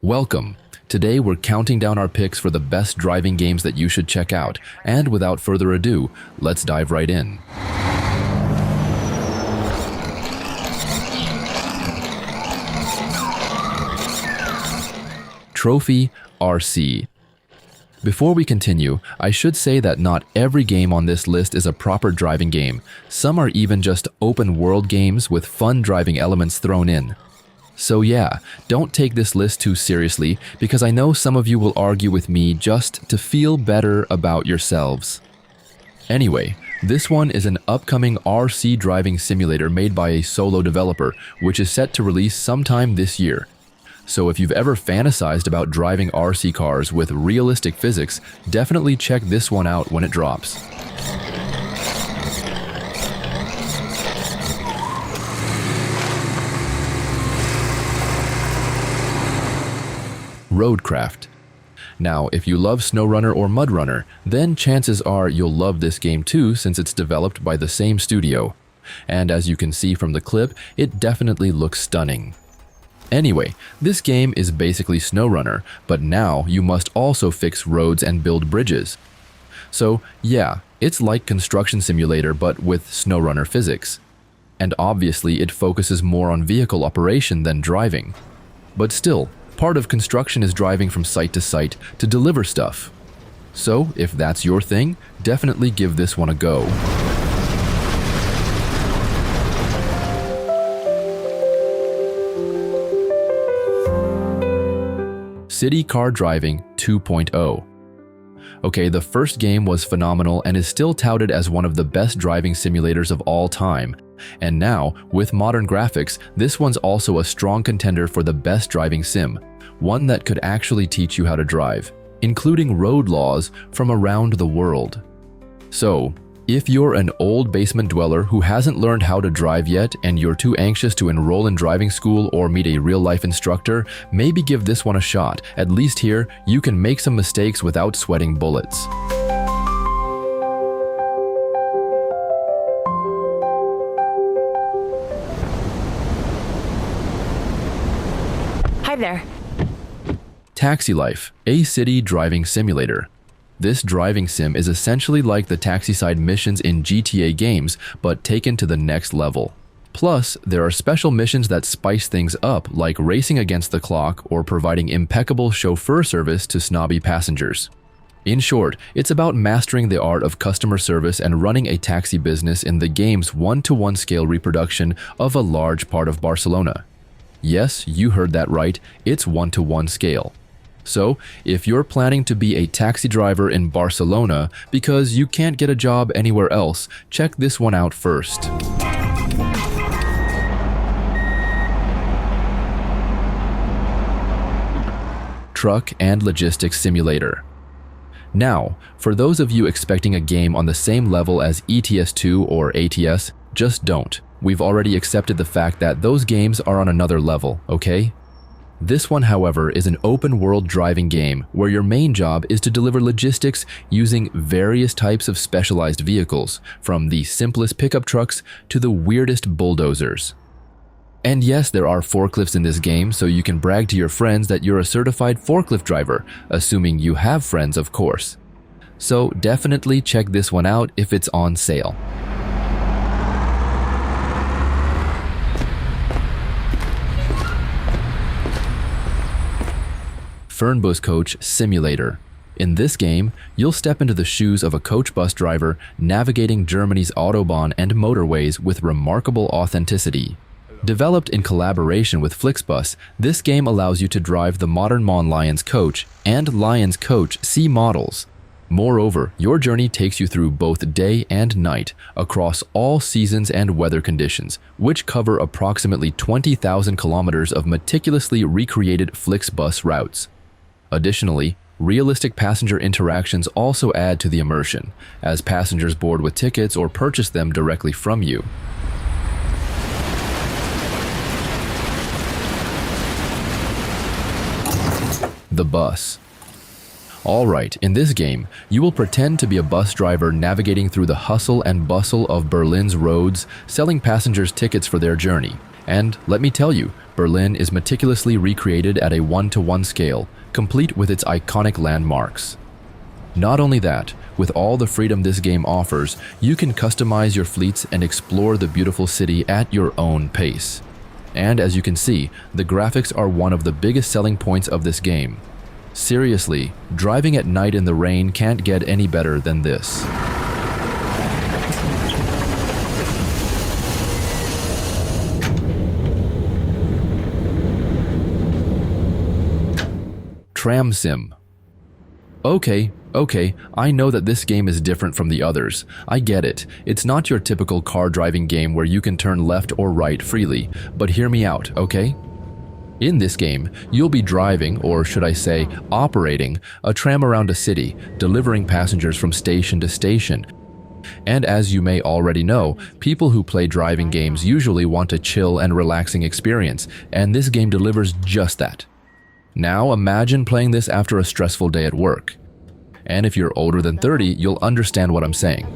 Welcome. Today we're counting down our picks for the best driving games that you should check out, and without further ado, let's dive right in. TrophyRC. Before we continue, I should say that not every game on this list is a proper driving game. Some are even just open world games with fun driving elements thrown in. So yeah, don't take this list too seriously because I know some of you will argue with me just to feel better about yourselves. Anyway, this one is an upcoming RC driving simulator made by a solo developer, which is set to release sometime this year. So if you've ever fantasized about driving RC cars with realistic physics, definitely check this one out when it drops. RoadCraft. Now, if you love SnowRunner or MudRunner, then chances are you'll love this game too since it's developed by the same studio. And as you can see from the clip, it definitely looks stunning. Anyway, this game is basically SnowRunner, but now you must also fix roads and build bridges. So yeah, it's like Construction Simulator but with SnowRunner physics. And obviously it focuses more on vehicle operation than driving. But still, part of construction is driving from site to site to deliver stuff. So if that's your thing, definitely give this one a go. City Car Driving 2.0. Okay, the first game was phenomenal and is still touted as one of the best driving simulators of all time. And now, with modern graphics, this one's also a strong contender for the best driving sim, one that could actually teach you how to drive, including road laws from around the world. So, if you're an old basement dweller who hasn't learned how to drive yet and you're too anxious to enroll in driving school or meet a real-life instructor, maybe give this one a shot. At least here, you can make some mistakes without sweating bullets. Hi there. Taxi Life, a city driving simulator. This driving sim is essentially like the taxi-side missions in GTA games, but taken to the next level. Plus, there are special missions that spice things up, like racing against the clock or providing impeccable chauffeur service to snobby passengers. In short, it's about mastering the art of customer service and running a taxi business in the game's 1-to-1 scale reproduction of a large part of Barcelona. Yes, you heard that right, it's 1-to-1 scale. So, if you're planning to be a taxi driver in Barcelona because you can't get a job anywhere else, check this one out first. Truck and Logistics Simulator. Now, for those of you expecting a game on the same level as ETS2 or ATS, just don't. We've already accepted the fact that those games are on another level, okay? This one, however, is an open-world driving game where your main job is to deliver logistics using various types of specialized vehicles, from the simplest pickup trucks to the weirdest bulldozers. And yes, there are forklifts in this game, so you can brag to your friends that you're a certified forklift driver, assuming you have friends, of course. So definitely check this one out if it's on sale. Fernbus Coach Simulator. In this game, you'll step into the shoes of a coach bus driver navigating Germany's Autobahn and motorways with remarkable authenticity. Developed in collaboration with Flixbus, this game allows you to drive the modern MAN Lions Coach and Lions Coach C models. Moreover, your journey takes you through both day and night across all seasons and weather conditions, which cover approximately 20,000 kilometers of meticulously recreated Flixbus routes. Additionally, realistic passenger interactions also add to the immersion, as passengers board with tickets or purchase them directly from you. The Bus. Alright, in this game, you will pretend to be a bus driver navigating through the hustle and bustle of Berlin's roads, selling passengers tickets for their journey. And let me tell you, Berlin is meticulously recreated at a 1:1 scale, complete with its iconic landmarks. Not only that, with all the freedom this game offers, you can customize your fleets and explore the beautiful city at your own pace. And as you can see, the graphics are one of the biggest selling points of this game. Seriously, driving at night in the rain can't get any better than this. TramSim. Okay, I know that this game is different from the others. I get it. It's not your typical car driving game where you can turn left or right freely, but hear me out, okay? In this game, you'll be driving, or should I say, operating, a tram around a city, delivering passengers from station to station. And as you may already know, people who play driving games usually want a chill and relaxing experience, and this game delivers just that. Now imagine playing this after a stressful day at work. And if you're older than 30, you'll understand what I'm saying.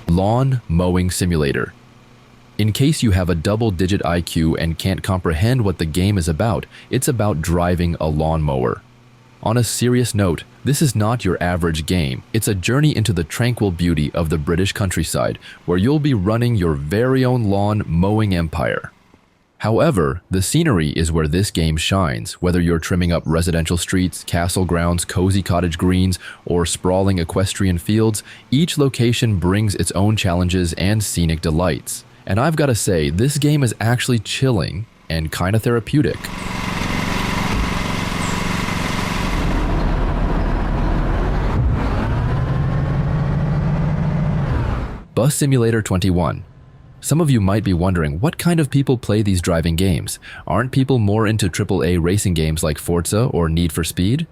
Lawn Mowing Simulator. In case you have a double-digit IQ and can't comprehend what the game is about, it's about driving a lawnmower. On a serious note, this is not your average game. It's a journey into the tranquil beauty of the British countryside, where you'll be running your very own lawn mowing empire. However, the scenery is where this game shines, whether you're trimming up residential streets, castle grounds, cozy cottage greens, or sprawling equestrian fields. Each location brings its own challenges and scenic delights. And I've got to say, this game is actually chilling and kind of therapeutic. Bus Simulator 21. Some of you might be wondering, what kind of people play these driving games? Aren't people more into AAA racing games like Forza or Need for Speed?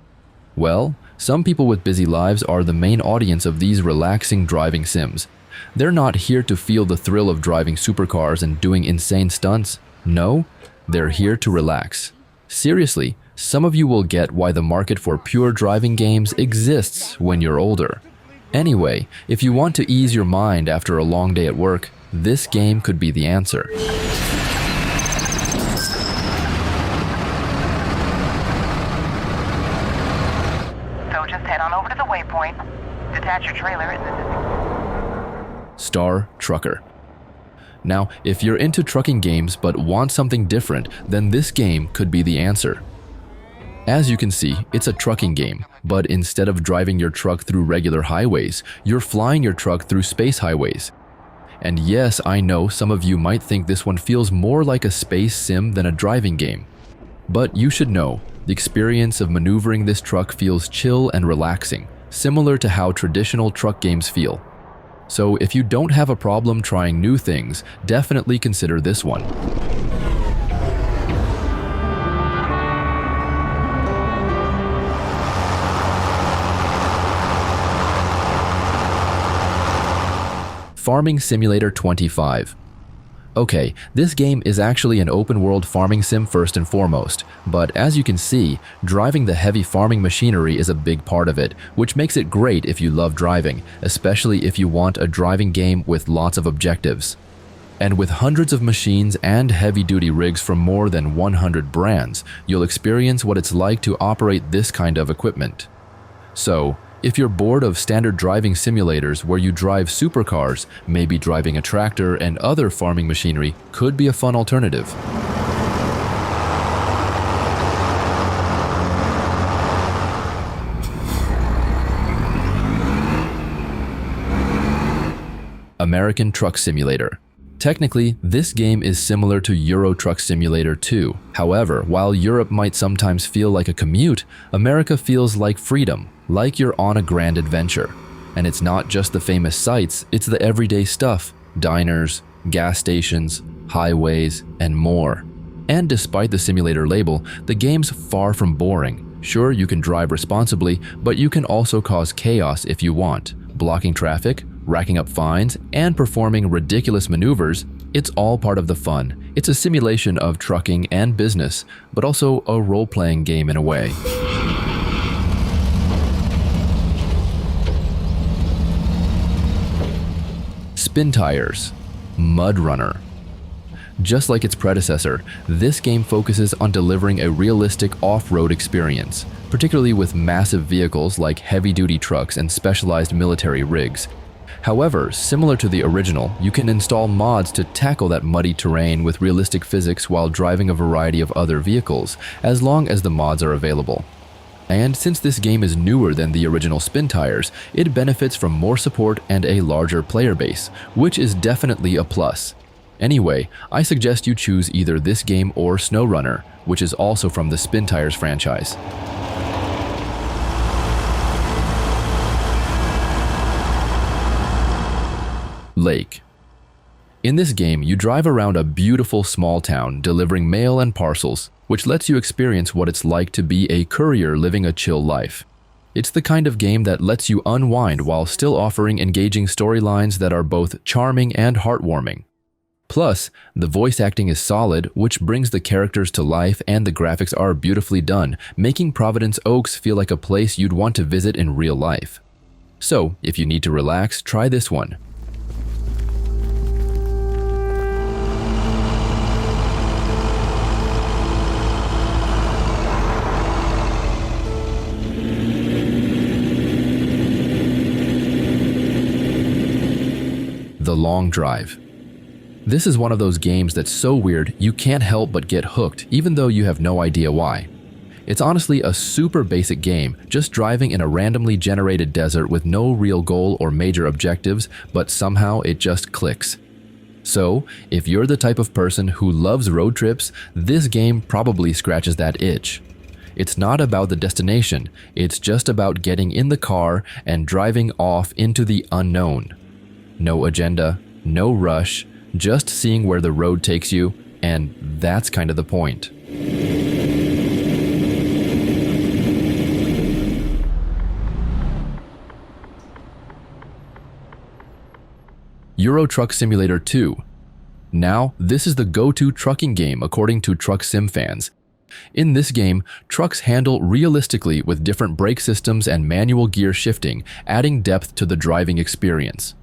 Well, some people with busy lives are the main audience of these relaxing driving sims. They're not here to feel the thrill of driving supercars and doing insane stunts. No, they're here to relax. Seriously, some of you will get why the market for pure driving games exists when you're older. Anyway, if you want to ease your mind after a long day at work, this game could be the answer. So just head on over to the waypoint, detach your trailer, Star Trucker. Now, if you're into trucking games but want something different, then this game could be the answer. As you can see, it's a trucking game, but instead of driving your truck through regular highways, you're flying your truck through space highways. And yes, I know some of you might think this one feels more like a space sim than a driving game. But you should know, the experience of maneuvering this truck feels chill and relaxing, similar to how traditional truck games feel. So if you don't have a problem trying new things, definitely consider this one. Farming Simulator 25. Okay, this game is actually an open-world farming sim first and foremost, but as you can see, driving the heavy farming machinery is a big part of it, which makes it great if you love driving, especially if you want a driving game with lots of objectives. And with hundreds of machines and heavy-duty rigs from more than 100 brands, you'll experience what it's like to operate this kind of equipment. So, if you're bored of standard driving simulators where you drive supercars, maybe driving a tractor and other farming machinery could be a fun alternative. American Truck Simulator. Technically, this game is similar to Euro Truck Simulator 2. However, while Europe might sometimes feel like a commute, America feels like freedom, like you're on a grand adventure. And it's not just the famous sights, it's the everyday stuff: diners, gas stations, highways, and more. And despite the simulator label, the game's far from boring. Sure, you can drive responsibly, but you can also cause chaos if you want. Blocking traffic, racking up fines, and performing ridiculous maneuvers, it's all part of the fun. It's a simulation of trucking and business, but also a role-playing game in a way. Spintires, MudRunner. Just like its predecessor, this game focuses on delivering a realistic off-road experience, particularly with massive vehicles like heavy-duty trucks and specialized military rigs. However, similar to the original, you can install mods to tackle that muddy terrain with realistic physics while driving a variety of other vehicles, as long as the mods are available. And since this game is newer than the original Spintires, it benefits from more support and a larger player base, which is definitely a plus. Anyway, I suggest you choose either this game or SnowRunner, which is also from the Spintires franchise. Lake. In this game, you drive around a beautiful small town delivering mail and parcels, which lets you experience what it's like to be a courier living a chill life. It's the kind of game that lets you unwind while still offering engaging storylines that are both charming and heartwarming. Plus, the voice acting is solid, which brings the characters to life, and the graphics are beautifully done, making Providence Oaks feel like a place you'd want to visit in real life. So, if you need to relax, try this one. The Long Drive. This is one of those games that's so weird you can't help but get hooked even though you have no idea why. It's honestly a super basic game, just driving in a randomly generated desert with no real goal or major objectives, but somehow it just clicks. So, if you're the type of person who loves road trips, this game probably scratches that itch. It's not about the destination, it's just about getting in the car and driving off into the unknown. No agenda, no rush, just seeing where the road takes you, and that's kind of the point. Euro Truck Simulator 2. Now, this is the go-to trucking game according to TramSim fans. In this game, trucks handle realistically with different brake systems and manual gear shifting, adding depth to the driving experience.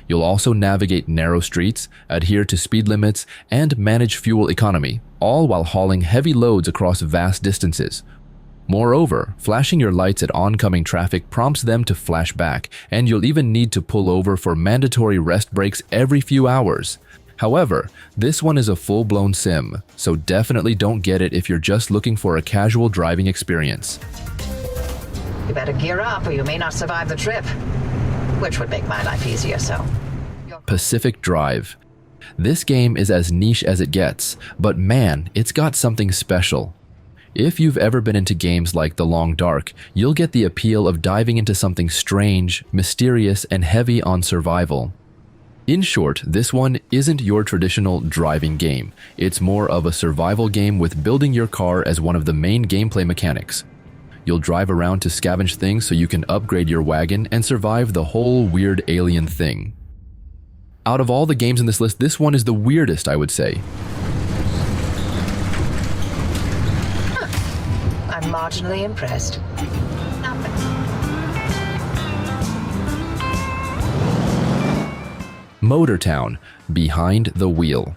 You'll also navigate narrow streets, adhere to speed limits, and manage fuel economy, all while hauling heavy loads across vast distances. Moreover, flashing your lights at oncoming traffic prompts them to flash back, and you'll even need to pull over for mandatory rest breaks every few hours. However, this one is a full-blown sim, so definitely don't get it if you're just looking for a casual driving experience. You better gear up or you may not survive the trip. Which would make my life easier, so... Pacific Drive. This game is as niche as it gets, but man, it's got something special. If you've ever been into games like The Long Dark, you'll get the appeal of diving into something strange, mysterious, and heavy on survival. In short, this one isn't your traditional driving game. It's more of a survival game with building your car as one of the main gameplay mechanics. You'll drive around to scavenge things so you can upgrade your wagon and survive the whole weird alien thing. Out of all the games in this list, this one is the weirdest, I would say. I'm marginally impressed. Motor Town, Behind the Wheel.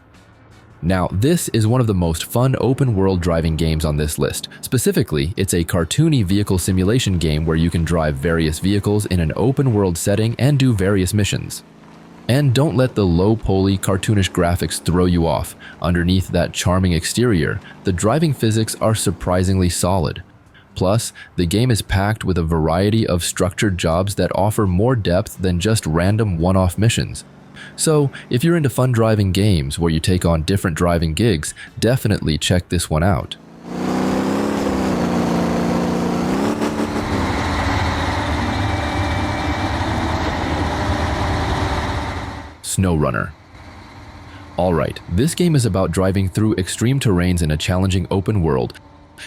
Now, this is one of the most fun open-world driving games on this list. Specifically, it's a cartoony vehicle simulation game where you can drive various vehicles in an open-world setting and do various missions. And don't let the low-poly, cartoonish graphics throw you off. Underneath that charming exterior, the driving physics are surprisingly solid. Plus, the game is packed with a variety of structured jobs that offer more depth than just random one-off missions. So, if you're into fun driving games where you take on different driving gigs, definitely check this one out. SnowRunner. Alright, this game is about driving through extreme terrains in a challenging open world.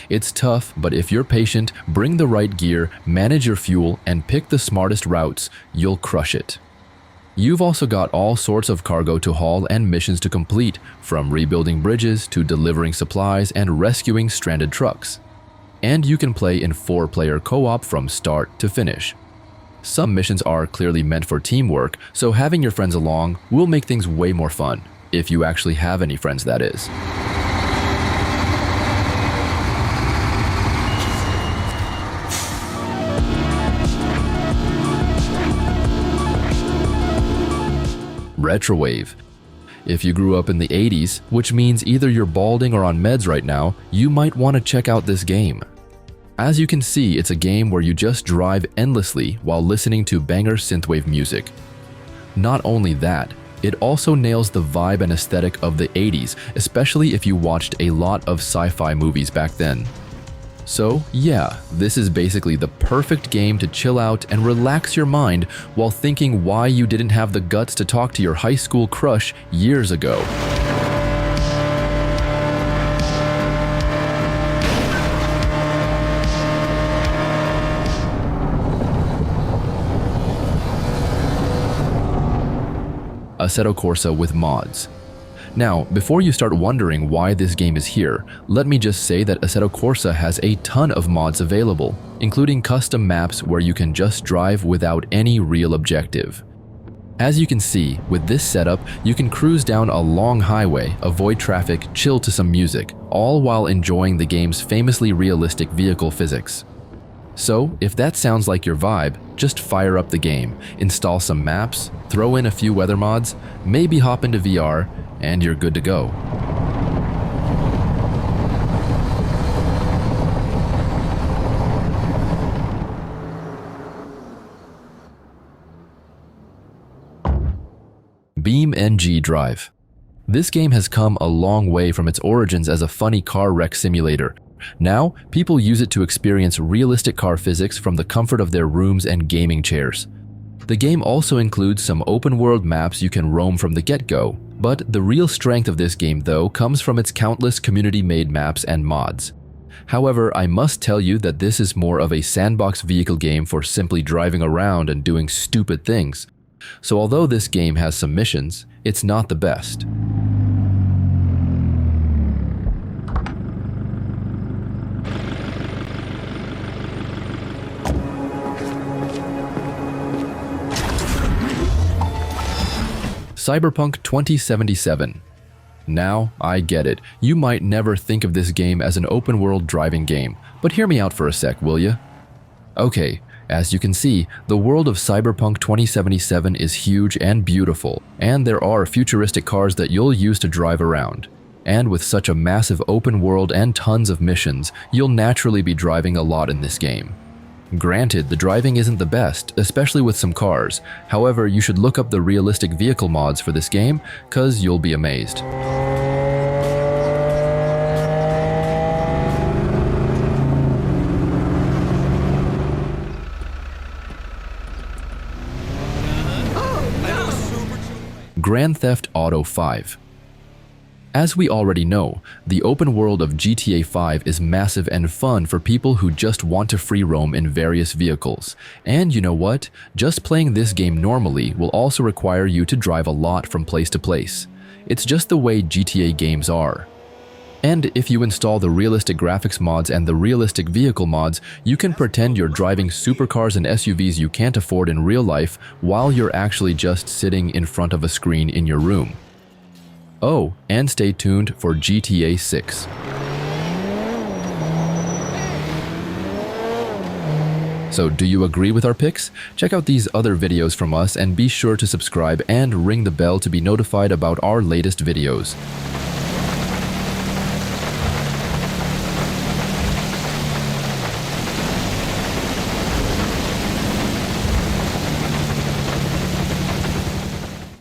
It's tough, but if you're patient, bring the right gear, manage your fuel, and pick the smartest routes, you'll crush it. You've also got all sorts of cargo to haul and missions to complete, from rebuilding bridges to delivering supplies and rescuing stranded trucks. And you can play in 4-player co-op from start to finish. Some missions are clearly meant for teamwork, so having your friends along will make things way more fun, if you actually have any friends, that is. Retrowave. If you grew up in the 80s, which means either you're balding or on meds right now, you might want to check out this game. As you can see, it's a game where you just drive endlessly while listening to banger synthwave music. Not only that, it also nails the vibe and aesthetic of the 80s, especially if you watched a lot of sci-fi movies back then. So yeah, this is basically the perfect game to chill out and relax your mind while thinking why you didn't have the guts to talk to your high school crush years ago. Assetto Corsa with mods. Now, before you start wondering why this game is here, let me just say that Assetto Corsa has a ton of mods available, including custom maps where you can just drive without any real objective. As you can see, with this setup, you can cruise down a long highway, avoid traffic, chill to some music, all while enjoying the game's famously realistic vehicle physics. So, if that sounds like your vibe, just fire up the game, install some maps, throw in a few weather mods, maybe hop into VR, and you're good to go. BeamNG.drive. This game has come a long way from its origins as a funny car wreck simulator. Now, people use it to experience realistic car physics from the comfort of their rooms and gaming chairs. The game also includes some open-world maps you can roam from the get-go, but the real strength of this game, though, comes from its countless community-made maps and mods. However, I must tell you that this is more of a sandbox vehicle game for simply driving around and doing stupid things. So although this game has some missions, it's not the best. Cyberpunk 2077. Now, I get it. You might never think of this game as an open-world driving game, but hear me out for a sec, will ya? Okay, as you can see, the world of Cyberpunk 2077 is huge and beautiful, and there are futuristic cars that you'll use to drive around. And with such a massive open world and tons of missions, you'll naturally be driving a lot in this game. Granted, the driving isn't the best, especially with some cars. However, you should look up the realistic vehicle mods for this game, cause you'll be amazed. Grand Theft Auto 5. As we already know, the open world of GTA 5 is massive and fun for people who just want to free roam in various vehicles. And you know what? Just playing this game normally will also require you to drive a lot from place to place. It's just the way GTA games are. And if you install the realistic graphics mods and the realistic vehicle mods, you can pretend you're driving supercars and SUVs you can't afford in real life while you're actually just sitting in front of a screen in your room. Oh, and stay tuned for GTA 6. So do you agree with our picks? Check out these other videos from us and be sure to subscribe and ring the bell to be notified about our latest videos.